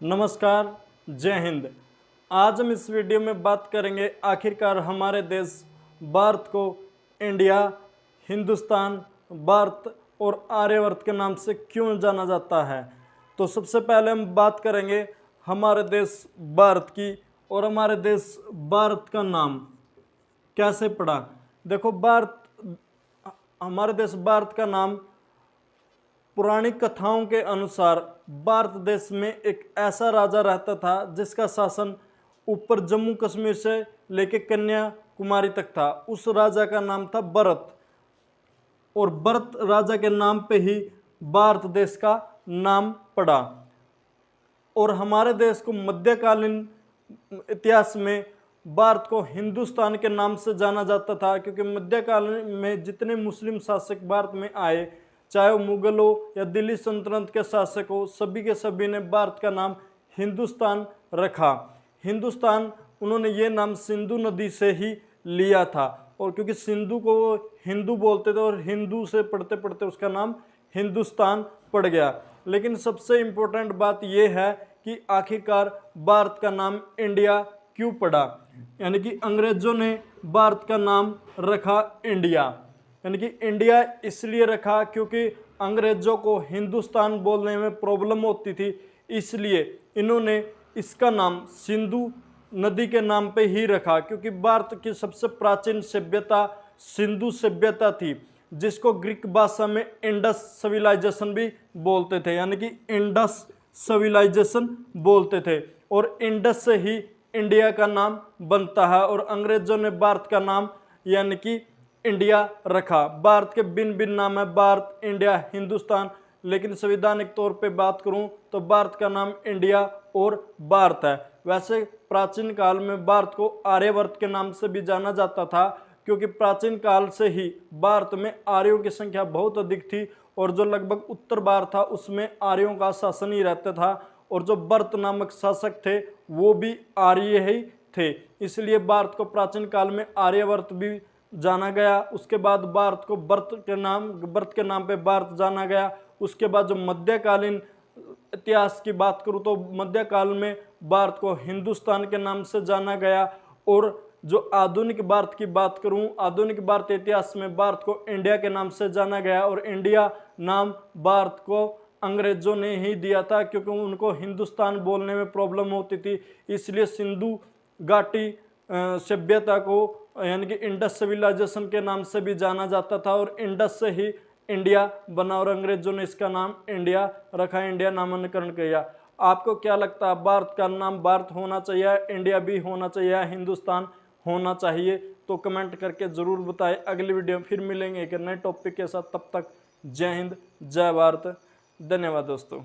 नमस्कार, जय हिंद। आज हम इस वीडियो में बात करेंगे आखिरकार हमारे देश भारत को इंडिया, हिंदुस्तान, भारत और आर्यवर्त के नाम से क्यों जाना जाता है। तो सबसे पहले हम बात करेंगे हमारे देश भारत की और हमारे देश भारत का नाम कैसे पड़ा। देखो, हमारे देश भारत का नाम पुरानी कथाओं के अनुसार भारत देश में एक ऐसा राजा रहता था जिसका शासन ऊपर जम्मू कश्मीर से लेकर कन्याकुमारी तक था। उस राजा का नाम था भरत और भरत राजा के नाम पे ही भारत देश का नाम पड़ा। और हमारे देश को मध्यकालीन इतिहास में भारत को हिंदुस्तान के नाम से जाना जाता था, क्योंकि मध्यकाल में जितने मुस्लिम शासक भारत में आए, चाहे वो मुगल हो या दिल्ली सल्तनत के शासक हो, सभी के सभी ने भारत का नाम हिंदुस्तान रखा। हिंदुस्तान उन्होंने ये नाम सिंधु नदी से ही लिया था, और क्योंकि सिंधु को वो हिंदू बोलते थे और हिंदू से पढ़ते पढ़ते उसका नाम हिंदुस्तान पड़ गया। लेकिन सबसे इम्पोर्टेंट बात यह है कि आखिरकार भारत का नाम इंडिया क्यों पड़ा, यानी कि अंग्रेजों ने भारत का नाम रखा इंडिया। यानी कि इंडिया इसलिए रखा क्योंकि अंग्रेजों को हिंदुस्तान बोलने में प्रॉब्लम होती थी, इसलिए इन्होंने इसका नाम सिंधु नदी के नाम पे ही रखा। क्योंकि भारत की सबसे प्राचीन सभ्यता सिंधु सभ्यता थी, जिसको ग्रीक भाषा में इंडस सिविलाइजेशन भी बोलते थे, यानी कि इंडस सिविलाइजेशन बोलते थे। और इंडस से ही इंडिया का नाम बनता है, और अंग्रेजों ने भारत का नाम यानी कि इंडिया रखा। भारत के भिन्न भिन्न नाम है, भारत, इंडिया, हिंदुस्तान, लेकिन संवैधानिक तौर पे बात करूं तो भारत का नाम इंडिया और भारत है। वैसे प्राचीन काल में भारत को आर्यवर्त के नाम से भी जाना जाता था, क्योंकि प्राचीन काल से ही भारत में आर्यों की संख्या बहुत अधिक थी, और जो लगभग उत्तर भारत था उसमें आर्यों का शासन ही रहता था, और जो भरत नामक शासक थे वो भी आर्य ही थे। इसलिए भारत को प्राचीन काल में आर्यवर्त भी जाना गया। उसके बाद भारत को भरत के नाम पे भारत जाना गया। उसके बाद जो मध्यकालीन इतिहास की बात करूं तो मध्यकाल में भारत को हिंदुस्तान के नाम से जाना गया। और जो आधुनिक भारत की बात करूं, आधुनिक भारत इतिहास में भारत को इंडिया के नाम से जाना गया। और इंडिया नाम भारत को अंग्रेजों ने ही दिया था, क्योंकि उनको हिंदुस्तान बोलने में प्रॉब्लम होती थी। इसलिए सिंधु घाटी सभ्यता को यानी कि इंडस सिविलाइजेशन के नाम से भी जाना जाता था, और इंडस से ही इंडिया बना और अंग्रेजों ने इसका नाम इंडिया रखा, इंडिया नामांकन किया। आपको क्या लगता है, भारत का नाम भारत होना चाहिए, इंडिया भी होना चाहिए, हिंदुस्तान होना चाहिए? तो कमेंट करके ज़रूर बताएं। अगली वीडियो में फिर मिलेंगे एक नए टॉपिक के साथ। तब तक जय हिंद, जय भारत। धन्यवाद दोस्तों।